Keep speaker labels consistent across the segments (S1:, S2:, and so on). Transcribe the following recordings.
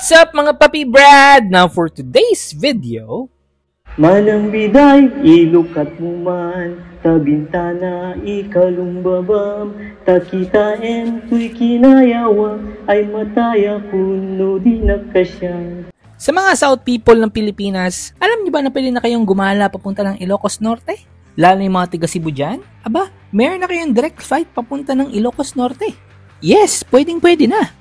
S1: What's up mga papi Brad? Now for today's video,
S2: Manang biday, ilukat mo man, tabintana, ikalumbabam, takitain, tuy kinayawang, ay mataya kuno di nakasya.
S1: sa mga South people ng Pilipinas, alam niyo ba na pwede na kayong gumala papunta ng Ilocos Norte? Lalo yung mga taga Cebu dyan? Aba, meron na kayong direct flight papunta ng Ilocos Norte. Yes, pwede na.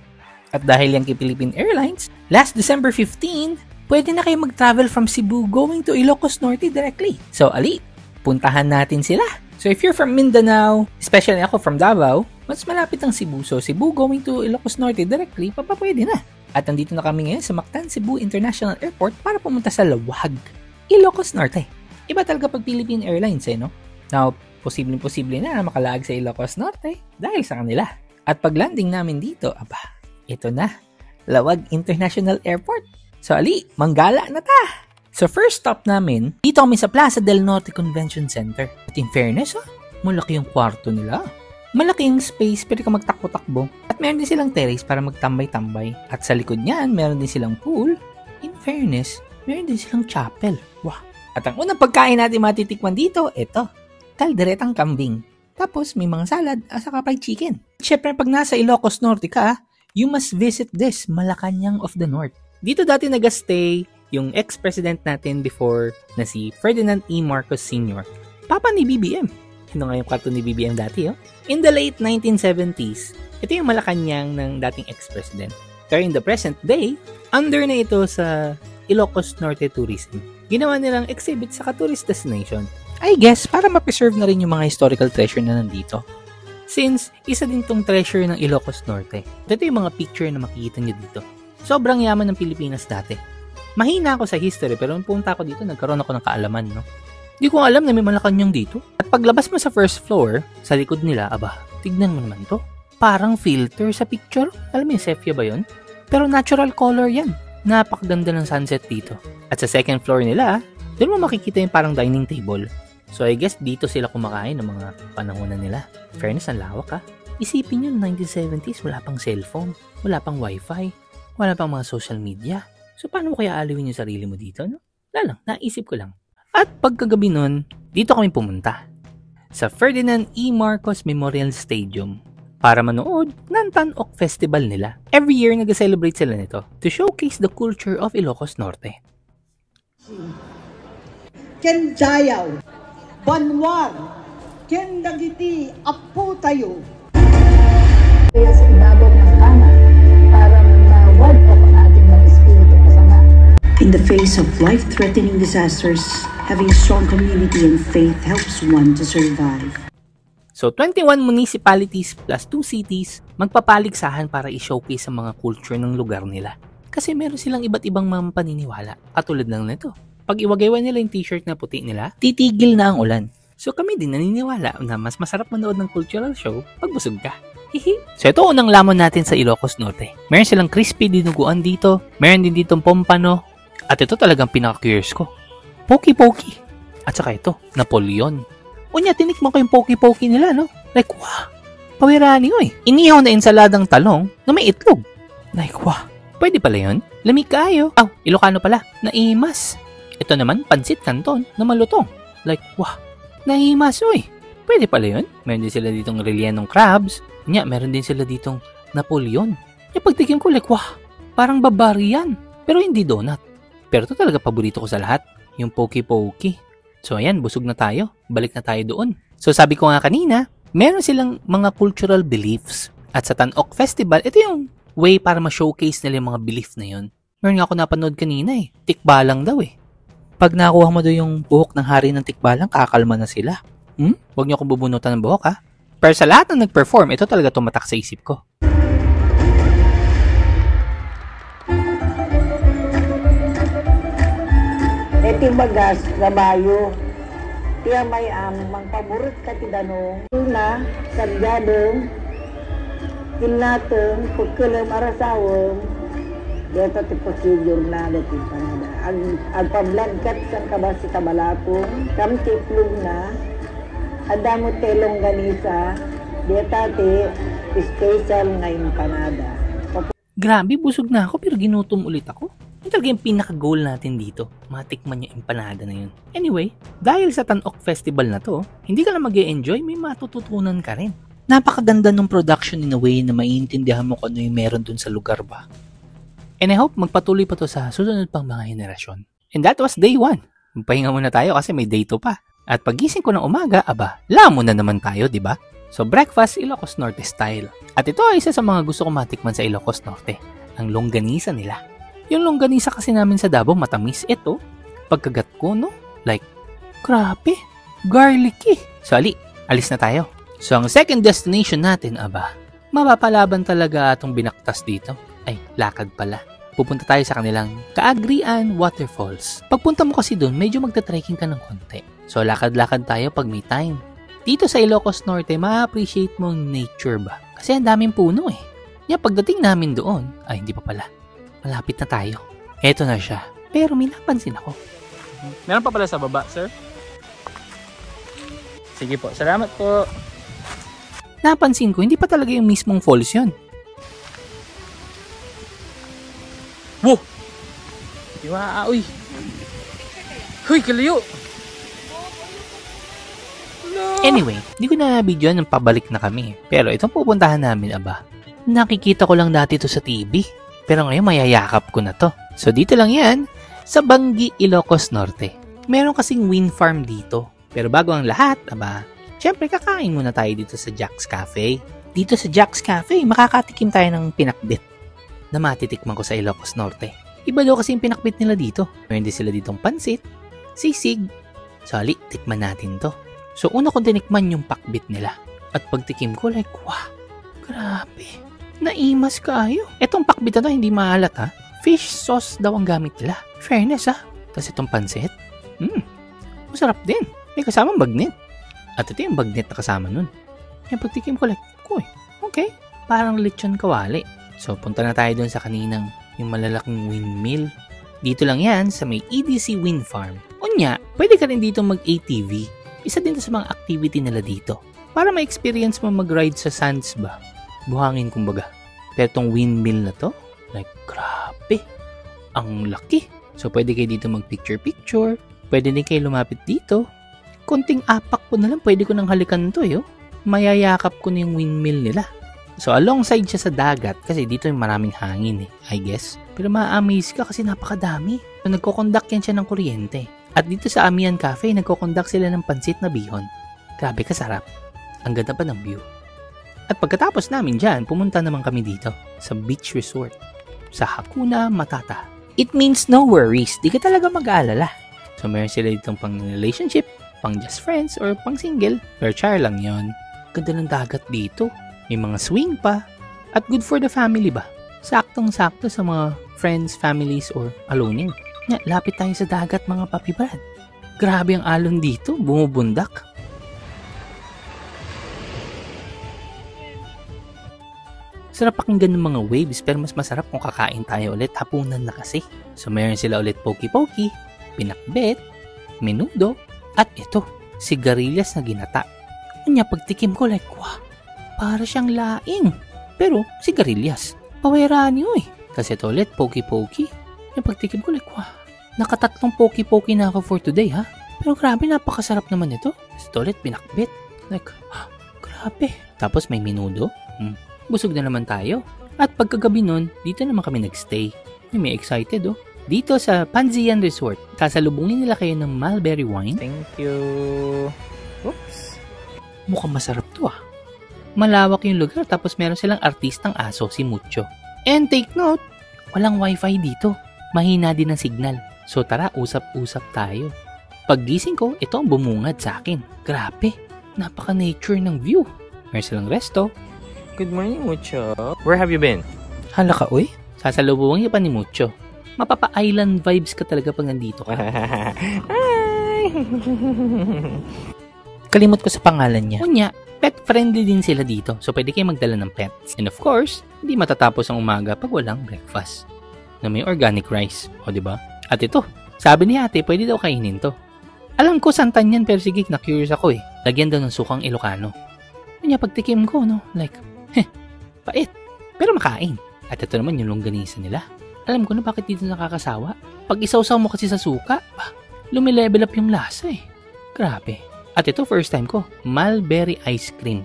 S1: At dahil yan kay Philippine Airlines, last December 15, pwede na kayo mag-travel from Cebu going to Ilocos Norte directly. So, ali, puntahan natin sila. So, if you're from Mindanao, especially ako from Davao, mas malapit ang Cebu. So, Cebu going to Ilocos Norte directly, pwede na. At nandito na kami ngayon sa Mactan Cebu International Airport para pumunta sa Lawag, Ilocos Norte. Iba talaga pag Philippine Airlines no? Now, posible na makalaag sa Ilocos Norte dahil sa kanila. At pag landing namin dito, ito na, Lawag International Airport. So ali, manggala na ta! So first stop namin, dito kami sa Plaza del Norte Convention Center. At in fairness, malaki yung kwarto nila. Malaki yung space, pwede ka magtakbo-takbo. At meron din silang terrace para magtambay-tambay. At sa likod niyan, meron din silang pool. In fairness, meron din silang chapel. Wow! At ang unang pagkain natin matitikman dito, ito, kalderetang kambing. Tapos may mga salad at saka fried chicken. Siyempre, pag nasa Ilocos Norte ka, you must visit this Malacanang of the North. Dito dati nag-stay yung ex-president natin before na si Ferdinand E. Marcos Sr. Papa ni BBM. Ito nga yung karton ni BBM dati. In the late 1970s, ito yung Malacanang ng dating ex-president. Pero in the present day, under na ito sa Ilocos Norte Tourism. Ginawa nilang exhibit sa tourist destination. I guess, para ma-preserve na rin yung mga historical treasure na nandito. Since, isa din tong treasure ng Ilocos Norte. Ito yung mga picture na makikita nyo dito. Sobrang yaman ng Pilipinas dati. Mahina ako sa history pero nung punta ako dito, nagkaroon ako ng kaalaman, no? Di ko alam na may Malacanang dito. At paglabas mo sa first floor, sa likod nila, tignan mo naman to. Parang filter sa picture. Alam mo yung sepia ba yun? Pero natural color yan. Napakaganda ng sunset dito. At sa second floor nila, doon mo makikita yung parang dining table. So I guess dito sila kumakain ng mga panahonan nila. Fairness, ang lawak Isipin nyo, 1970s, wala pang cellphone, wala pang wifi, wala pang mga social media. So paano mo kaya aliwin yung sarili mo dito, no? Wala lang, naisip ko lang. At pagkagabi nun, dito kami pumunta sa Ferdinand E. Marcos Memorial Stadium para manood ng Tan-Ok Festival nila. Every year nag-celebrate sila nito to showcase the culture of Ilocos Norte.
S3: Ken Dayaw, Banwar, ken dagiti apo tayo.
S4: Kaya sa ibabaw ng kanan para mawad pa ang ating mga espiritu kasama.
S5: In the face of life-threatening disasters, having a strong community and faith helps one to survive.
S1: So 21 municipalities plus 2 cities magpapaligsahan para i-showcase ang mga culture ng lugar nila. Kasi meron silang iba't ibang mga paniniwala, katulad lang nito. Pag iwagaywan nila yung t-shirt na puti nila, titigil na ang ulan. So kami din naniniwala na mas masarap manood ng cultural show pag busog ka. Hihi. So ito unang lamon natin sa Ilocos Norte. Meron silang crispy dinuguan dito, meron din ditong pompano, at ito talagang pinaka-curious ko. Poki-poki. At saka ito, Napoleon. Unya, tinikman ko yung poki-poki nila, no? Like, wow, pawirani inihaw na ensaladang talong na may itlog. Like, wow, pwede pala yun? Lamig kayo. Ilocano pala, naimas. Ito naman, pansit canton na malutong. Like, wow, naimas, pwede pala yun? Meron din sila ditong rellenong crabs. Nya, meron din sila ditong Napoleon. Yung pagtikim ko, like, wow, parang barbarian. Pero hindi donut. Pero ito talaga paborito ko sa lahat, yung poki-poki. So ayan, busog na tayo. Balik na tayo doon. So sabi ko nga kanina, meron silang mga cultural beliefs. At sa Tan-Ok Festival, ito yung way para ma-showcase nila yung mga belief na yun. Meron nga ako napanood kanina Tikbalang daw Pag nakuha mo doon yung buhok ng hari ng tikbalang, kakalma na sila. Huwag niyo akong bubunutan ng buhok Pero sa lahat ng nag-perform, ito talaga tumatak sa isip ko.
S3: Iti bagas gabayo. Tiya may mang paborit ka ti danong. Una, sagyadong, kinatong, pagkulam arasawong, dito ti procedure na dati panada. Ang pabladkat sang kabasi kabalapong, kamtiplog na, adamo telong ganisa, dito ti special na empanada.
S1: Grabe, busog na ako pero ginutom ulit ako. Yung talaga yung pinaka-goal natin dito. Matikman yung empanada na yun. Anyway, dahil sa Tanok Festival na to, hindi ka lang mag-e-enjoy, may matututunan ka rin. Napakaganda ng production in a way na maiintindihan mo kung ano yung meron dun sa lugar ba. And I hope magpatuloy pa to sa susunod pang mga henerasyon. And that was day 1. Magpahinga muna tayo kasi may day 2 pa. At pagising ko ng umaga, lamon na naman tayo, di ba? So breakfast, Ilocos Norte style. At ito ay isa sa mga gusto kong matikman sa Ilocos Norte, ang longganisa nila. Yung longganisa kasi namin sa Davao, matamis ito. Pagkagat ko, no? Like, grabe, garlicky. So ali, alis na tayo. So ang second destination natin, mapapalaban talaga itong binaktas dito. Ay, lakad pala. Pupunta tayo sa kanilang Kaagrian Waterfalls. Pagpunta mo kasi doon, medyo magta-trekking ka ng konti. So lakad-lakad tayo pag may time. Dito sa Ilocos Norte, ma-appreciate mo nature ba? Kasi ang daming puno eh. Pagdating namin doon, ay hindi pa pala. Malapit na tayo. Eto na siya. Pero may napansin ako. Meron pa pala sa baba, sir? Sige po, salamat po. Napansin ko, hindi pa talaga yung mismong falls yun. Wow! Uy! Huy, kalayo! No. Anyway, di ko na video ng pabalik na kami. Pero itong pupuntahan namin, nakikita ko lang dati to sa TV. Pero ngayon mayayakap ko na to. So dito lang yan, sa Bangi, Ilocos Norte. Meron kasing wind farm dito. Pero bago ang lahat, syempre kakain muna tayo dito sa Jack's Cafe. Dito sa Jack's Cafe, makakatikim tayo ng pinakbit na matitikman ko sa Ilocos Norte. Iba daw kasi yung pinakbit nila dito. Meron din sila ditong pansit, sisig. So ali, tikman natin to. So una kong tinikman yung pakbit nila. At pagtikim ko, like, wow, grabe. Naimas kayo. Etong pakbit na to, hindi maalat Fish sauce daw ang gamit nila. Fairness Tapos itong pansit, masarap din. May kasamang bagnet. At ito yung bagnet na kasama nun. Yung pagtikim ko, like, okay, parang lechon kawali. So, punta na tayo doon sa kaninang yung malalaking windmill. Dito lang yan sa may EDC Wind Farm. Unya, pwede ka rin dito mag-ATV. Isa din sa mga activity nila dito. Para ma-experience mo mag-ride sa sands ba? Buhangin kumbaga. Pero itong windmill na to, like, grabe. Ang laki. So, pwede kayo dito mag-picture-picture. Pwede din kayo lumapit dito. Konting apak ko na lang, pwede ko nang halikan to, Mayayakap ko na yung windmill nila. So, alongside siya sa dagat, kasi dito yung maraming hangin I guess. Pero ma-amaze ka kasi napakadami. So, nagko-conduct yan siya ng kuryente. At dito sa Amihan Cafe, nagko-conduct sila ng pansit na bihon. Grabe kasarap. Ang ganda pa ng view. At pagkatapos namin dyan, pumunta naman kami dito sa beach resort sa Hakuna Matata. It means no worries. Di ka talaga mag-aalala. So, meron sila ditong pang relationship, pang just friends, or pang single. Pero char lang yon. Ganda ng dagat dito. May mga swing pa. At good for the family ba? Saktong-sakto sa mga friends, families, or alonin. Lapit tayo sa dagat mga papi brad. Grabe ang alon dito. Bumubundak. Sarap pakinggan ng mga waves pero mas masarap kung kakain tayo ulit. Hapunan na kasi. So meron sila ulit poki-poki, pinakbet, menudo, at ito, sigarilyas na ginata. Kanya pagtikim ko like, wow, para siyang laing. Pero sigarilyas. Pawerani Kasi ito ulit, poki-poki. Yung pagtikim ko like, wow, nakatatlong poki-poki na ako for today Pero grabe, napakasarap naman ito. Kasi ito ulit, pinakbet. Like, grabe. Tapos may menudo. Busog na naman tayo. At pagkagabi nun, dito naman kami nagstay. May excited Dito sa Panzian Resort, kasalubungin nila kayo ng mulberry wine. Thank you. Oops. Mukhang masarap to Malawak yung lugar tapos meron silang artistang aso, si Mucho. And take note, walang wifi dito. Mahina din ang signal. So tara, usap-usap tayo. Paggising ko, ito ang bumungad sa akin. Grabe, napaka-nature ng view. Meron silang resto.
S6: Good morning, Mucho. Where have you been?
S1: Hala ka, sasalubungin pa ni Mucho. Mapapa-island vibes ka talaga pag nandito ka. Kalimot ko sa pangalan niya. Kunya, pet-friendly din sila dito. So, pwede kayo magdala ng pets. And of course, hindi matatapos ang umaga pag walang breakfast. Na may organic rice. O, diba? At ito, sabi ni ate, pwede daw kainin to. Alam ko santan yan, pero sige, na-curious ako Lagyan daw ng sukang Ilocano. Kunya, pagtikim ko, like, pait. Pero makain. At ito naman yung longganisa nila. Alam ko na bakit dito nakakasawa. Pag isawsaw mo kasi sa suka, lumilevel up yung lasa eh. Grabe. At ito first time ko, mulberry ice cream.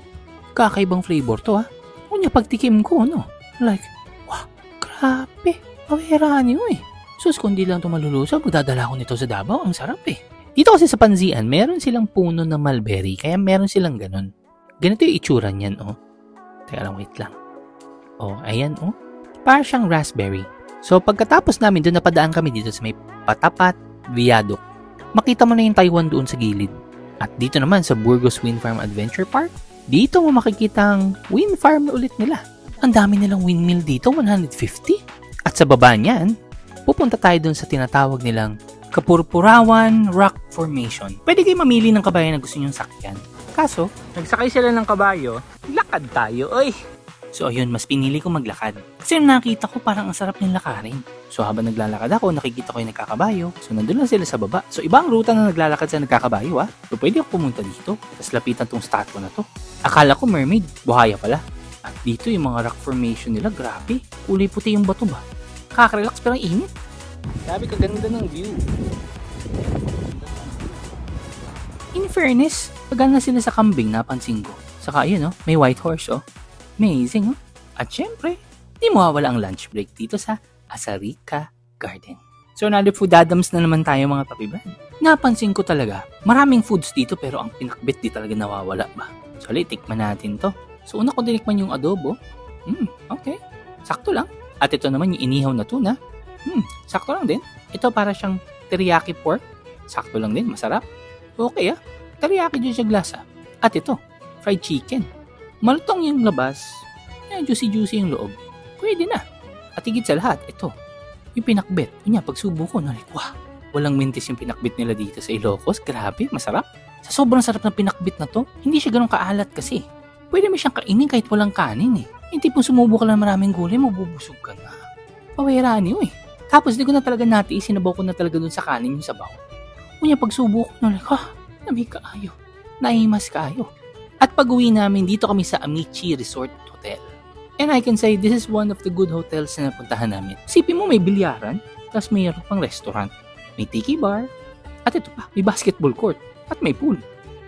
S1: Kakaibang flavor to ha. Kunya pagtikim ko, no? Like, wow, grabe. Pawera niyo eh. Sus, kung di lang ito malulusog, magdadala ko nito sa Davao. Ang sarap eh. Dito kasi sa Panzian, meron silang puno ng mulberry, kaya meron silang ganun. Ganito yung itsura niyan, oh. Teka lang, wait lang. Oh, ayan, oh. Para siyang raspberry. So, pagkatapos namin, doon napadaan kami dito sa may Patapat Viaduct. Makita mo na yung Taiwan doon sa gilid. At dito naman sa Burgos Wind Farm Adventure Park, dito mo makikita ang wind farm ulit nila. Ang dami nilang windmill dito, 150. At sa baba niyan, pupunta tayo doon sa tinatawag nilang Kapurpurawan Rock Formation. Pwede kayo mamili ng kabayo na gusto nyong sakyan. Kaso, nagsakay sila ng kabayo, lakad tayo, oy! So ayun, mas pinili ko maglakad. Kasi nakita ko parang ang sarap ng lakarin. So habang naglalakad ako, nakikita ko yung nagkakabayo. So nandun lang sila sa baba. So ibang ruta na naglalakad sa nagkakabayo ha. So pwede ako pumunta dito. Tapos lapitan tong statue na to. Akala ko mermaid, buhaya pala. At dito yung mga rock formation nila, grabe. Kulay puti yung bato ba? Kakarelax pero ang init. Grabe, kaganda ng view. In fairness, pagana sila sa kambing, napansin ko. Saka yun, oh, may white horse, oh. Amazing, oh. At syempre, di mawawala ang lunch break dito sa Asarica Garden. So, food Adams na naman tayo mga Papi Brad. Napansin ko talaga, maraming foods dito pero ang pinakbit di talaga nawawala ba. So, tikman natin to. So, una ko dinikman yung adobo. Okay. Sakto lang. At ito naman yung inihaw na tuna. Sakto lang din. Ito para siyang teriyaki pork. Sakto lang din, masarap. Okay teriyaki dyan siya glasa. At ito, fried chicken. Malutong yung labas, juicy-juicy yung loob. Pwede na. At higit sa lahat, ito, yung pinakbit. Kunya, pagsubo ko, wow, walang mintis yung pinakbit nila dito sa Ilocos. Grabe, masarap. Sa sobrang sarap ng pinakbit na to, hindi siya ganun kaalat kasi. Pwede mo siyang kainin kahit walang kanin eh. Hindi po sumubo ka lang maraming gulay, mabubusog ka na. Pawera niyo eh. Tapos di ko na talaga natiis, sinabaw ko na talaga dun sa kanin yung sabaw. Kunya, pagsubo ko, lamig kaayo. Naimas kaayo. At pag-uwi namin, dito kami sa Amici Resort Hotel. And I can say, this is one of the good hotels na napuntahan namin. Isipin mo, may bilyaran, tapos mayroon pang restaurant. May tiki bar, at ito pa, may basketball court, at may pool.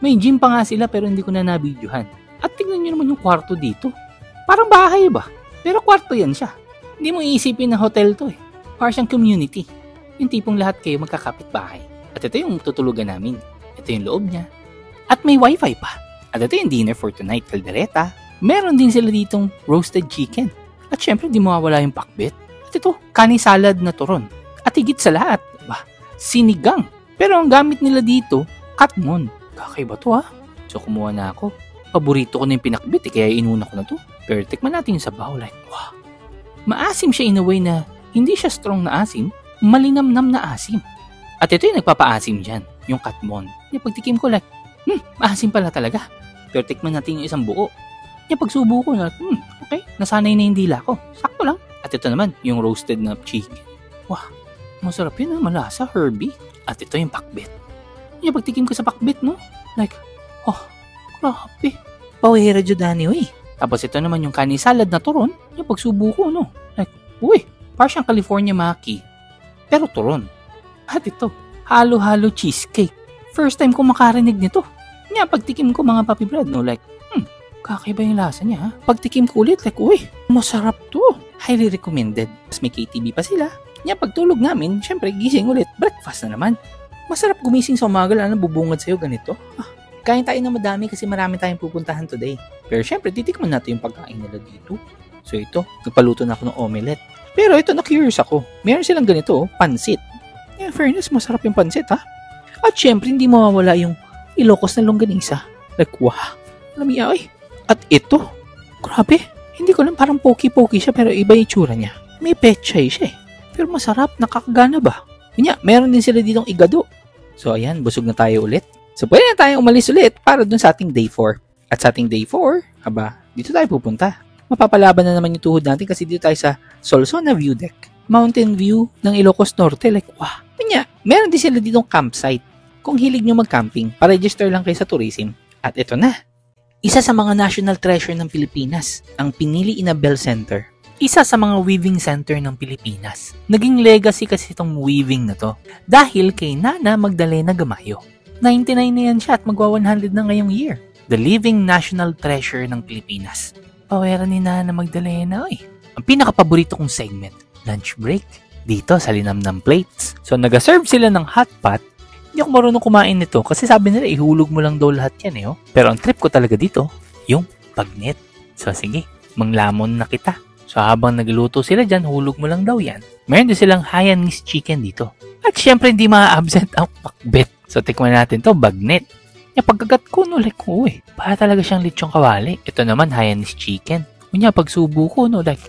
S1: May gym pa nga sila pero hindi ko na nabidyohan. At tignan nyo naman yung kwarto dito. Parang bahay ba? Pero kwarto yan siya. Hindi mo iisipin na hotel to eh. Parang siyang community. Yung tipong lahat kayo magkakapit bahay. At ito yung tutulugan namin. Ito yung loob niya. At may wifi pa. At ito yung dinner for tonight, caldereta. Meron din sila ditong roasted chicken. At syempre, di mawawala yung pakbit. At ito, kanin salad na turon. At higit sa lahat, sinigang. Pero ang gamit nila dito, katmon. Kakaiba to ha. So kumuha na ako. Paborito ko na yung pinakbit kaya inuna ko na to. Pero tikman natin yung sabaw. Like, wow. Maasim siya in a way na hindi siya strong na asim, malinamnam na asim. At ito yung nagpapaasim dyan, yung katmon. Yung pagtikim ko like, maasim pala talaga. Pero tikman natin yung isang buo. Yung pagsubo ko na, okay, nasanay na yung dila ko. Sakto lang. At ito naman, yung roasted na chicken. Wow, masarap yun malasa, herby. At ito yung pakbit. Yung pagtikim ko sa pakbit, no? Like, grabe. Pawera Jodani, uy. Tapos ito naman yung kanin salad na turon. Yung pagsubo ko, no? Like, uy, parang siyang California maki. Pero turon. At ito, halo-halo cheesecake. First time ko makarinig nito. Nga, pagtikim ko mga Papi Brad, no? Like, kakaiba yung lasa niya, ha? Pagtikim ko ulit, like, uy, masarap to. Highly recommended. Tapos may KTV pa sila. Nga, pagtulog namin, syempre, gising ulit. Breakfast na naman. Masarap gumising sa umaga, lalo na bubungad sa'yo ganito. Kain tayo na madami kasi marami tayong pupuntahan today. Pero syempre, titikman natin yung pagkain nila dito. So ito, nagpaluto na ako ng omelette. Pero ito, na-curious ako. Meron silang ganito, pansit. Yeah, fairness, masarap yung pansit, ha? At syempre, hindi mawawala yung Ilocos na longganisa. Like, wow. Lamia, ay. At ito, grabe. Hindi ko lang, parang poky-poky siya, pero iba yung itsura niya. May pechay siya eh. Pero masarap, nakakagana ba? Kanya, meron din sila ditong igado. So ayan, busog na tayo ulit. So pwede na tayong umalis ulit para dun sa ating day 4. At sa ating day 4, dito tayo pupunta. Mapapalaban na naman yung tuhod natin kasi dito tayo sa Solsona View Deck. Mountain view ng Ilocos Norte. Like, wow. Kanya, meron din sila ditong campsite. Kung hilig nyo mag-camping, pa-register lang kayo sa tourism. At ito na. Isa sa mga national treasure ng Pilipinas, ang Pinili Inabel Center. isa sa mga weaving center ng Pilipinas. Naging legacy kasi itong weaving na to dahil kay Nana Magdalena Gamayo. 99 na yan siya at magwa-100 na ngayong year. The living national treasure ng Pilipinas. Pawera ni Nana Magdalena, oy. Ang pinaka-paborito kong segment, lunch break. Dito sa Linamnam Plates. So, nag-serve sila ng hot pot. Hindi ako marunong kumain nito kasi sabi nila ihulog mo lang daw lahat yan eh. Oh. Pero ang trip ko talaga dito, yung bagnet. So, sige, manglamon na kita. So, habang nagluto sila dyan, hulog mo lang daw yan. Meron din silang Hainanese chicken dito. At syempre, hindi ma-absent ang pakbet. So, tikman natin to bagnet. Yung pagkagat ko, no, like, uy, para talaga siyang lechong kawali. Ito naman, Hainanese chicken. Kunya, pagsubo ko, no, like,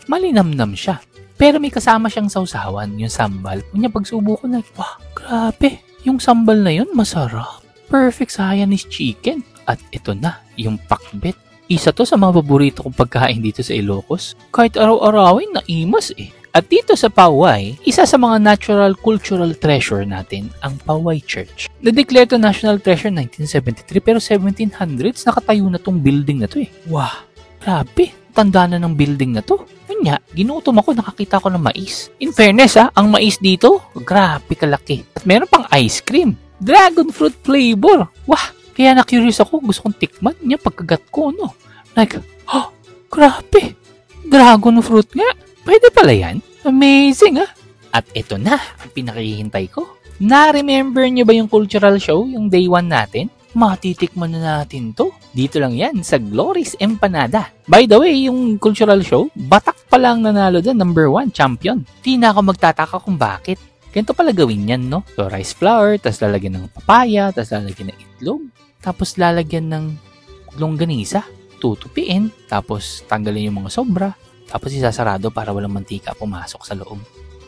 S1: malinamnam siya. Pero may kasama siyang sausawan, yung sambal. Kunya, pagsubo ko, like, wah, grabe. Yung sambal na yun, masarap. Perfect sa Hainanese chicken. At ito na, yung pakbet. Isa to sa mga paborito kong pagkain dito sa Ilocos. Kahit araw-arawin, naimas eh. At dito sa Pauay, isa sa mga natural cultural treasure natin, ang Pauay Church. Na-declare to National Treasure 1973 pero 1700s nakatayo na tong building na to eh. Wow, grabe. Tanda na ng building na to. Kanya, ginutom ako, nakakita ko ng mais. In fairness ang mais dito, grabe kalaki. At meron pang ice cream. Dragon fruit flavor. Wah! Kaya na-curious ako, gusto kong tikman niya pagkagat ko, no? Like, oh, grabe! Dragon fruit nga! Pwede pala yan? Amazing, ah! At ito na, ang pinakihintay ko. Na-remember niyo ba yung cultural show, yung day 1 natin? Matitikman na natin to. Dito lang yan, sa Glory's Empanada. By the way, yung cultural show, Batak pa lang nanalo dyan, number 1, champion. Di na ako magtataka kung bakit. Ganito pala gawin yan, no? So, rice flour, tapos lalagyan ng papaya, tapos lalagyan ng itlog, tapos lalagyan ng longganisa, tutupiin, tapos tanggalin yung mga sobra, tapos isasarado para walang mantika pumasok sa loob.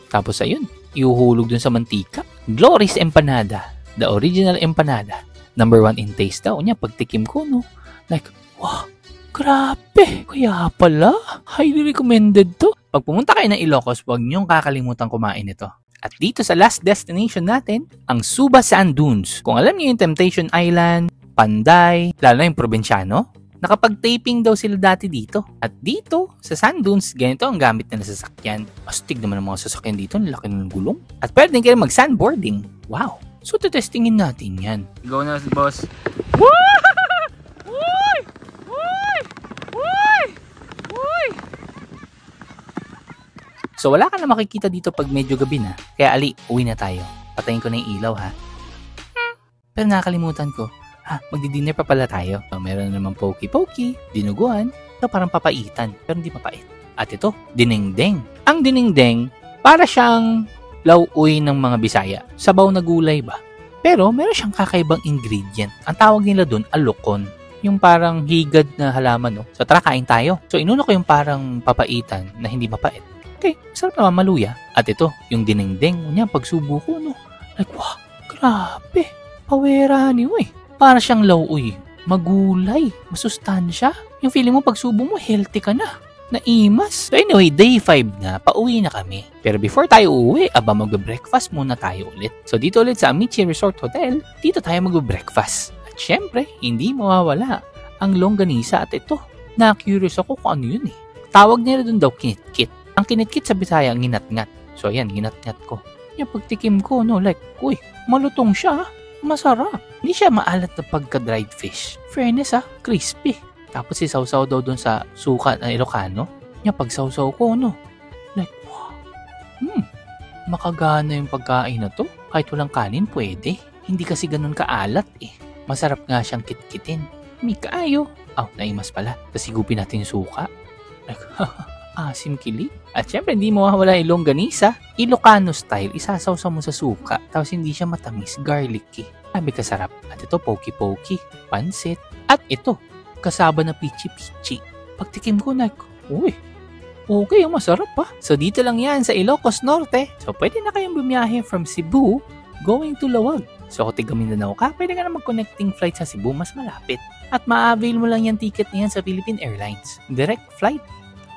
S1: Tapos ayun, iuhulog dun sa mantika. Glory's Empanada, the original empanada. Number 1 in taste daw niya. Pagtikim ko, no? Like, wow, grabe! Kaya pala, highly recommended to. Pag pumunta kayo ng Ilocos, huwag niyong kakalimutan kumain ito. At dito sa last destination natin, ang Suba Sand Dunes. Kung alam niyo yung Temptation Island, Panday, lalo na yung probinsyano, nakapag-taping daw sila dati dito. At dito, sa Sand Dunes, ganito ang gamit nila sa sasakyan. Astig naman ang mga sasakyan dito, nilaki ng gulong. At pwede din kayo mag-sandboarding. Wow! So, testingin natin yan.
S6: Go na, boss.
S1: So, wala ka na makikita dito pag medyo gabi na. Kaya ali, uwi na tayo. Patayin ko na yung ilaw, ha? Pero nakakalimutan ko, magdi-dinner pa pala tayo. So, meron naman poki-poki, dinuguan, so parang papaitan, pero hindi mapait. At ito, dinengdeng. Ang dinengdeng, para siyang lauoy ng mga Bisaya. Sabaw na gulay ba? Pero meron siyang kakaibang ingredient. Ang tawag nila dun, alokon. Yung parang higad na halaman, no? So, tara, kain tayo. So, inuno ko yung parang papaitan na hindi mapait. Okay, sarap naman maluya. At ito, yung dinengdeng niya, pagsubo ko, no? Like, wow, grabe. Pawera niyo eh. Para siyang lauoy. Magulay. Masustansya. Yung feeling mo, pagsubo mo, healthy ka na. Naimas. So anyway, day 5 na, pauwi na kami. Pero before tayo uuwi, magbe-breakfast muna tayo ulit. So dito ulit sa Amici Resort Hotel, dito tayo magbe-breakfast. At syempre, hindi mawawala ang longganisa at ito. Na-curious ako kung ano yun eh. Tawag nila dun daw kinitkit. Ang kinitkit sa Bisaya, nginat-ngat. So ayan, nginat-ngat ko. Yung pagtikim ko, no, like, uy, malutong siya. Masarap. Hindi siya maalat na pagka-dried fish. Fairness crispy. Tapos isawsaw daw doon sa suka na Ilocano. Yung pagsawsaw ko, no? Like, wow. Makagana yung pagkain na to. Kahit walang kanin, pwede. Hindi kasi ganun kaalat eh. Masarap nga siyang kitkitin. May kaayo. Naimas pala. Tapos higupin natin yung suka. Like, asim kilig. At syempre, hindi mawawala yung longganisa. Ilocano style, isasawsaw mo sa suka. Tapos hindi siya matamis, garlicky. Sabi kasarap. At ito, poki-poki, pansit. At ito, kasaba na pichi-pichi. Pagtikim ko, uy, okay, masarap pa. So, dito lang yan sa Ilocos Norte. So, pwede na kayong bumiyahe from Cebu going to Lawag. So, kung tiga Mindanao ka, pwede ka na mag-connecting flight sa Cebu, mas malapit. At ma-avail mo lang yung ticket na yan sa Philippine Airlines. Direct flight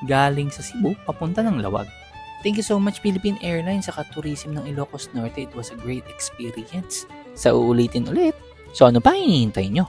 S1: galing sa Cebu, papunta ng Lawag. Thank you so much Philippine Airlines sa tourism ng Ilocos Norte. It was a great experience. Sa uulitin ulit. So ano pa hinihintay nyo?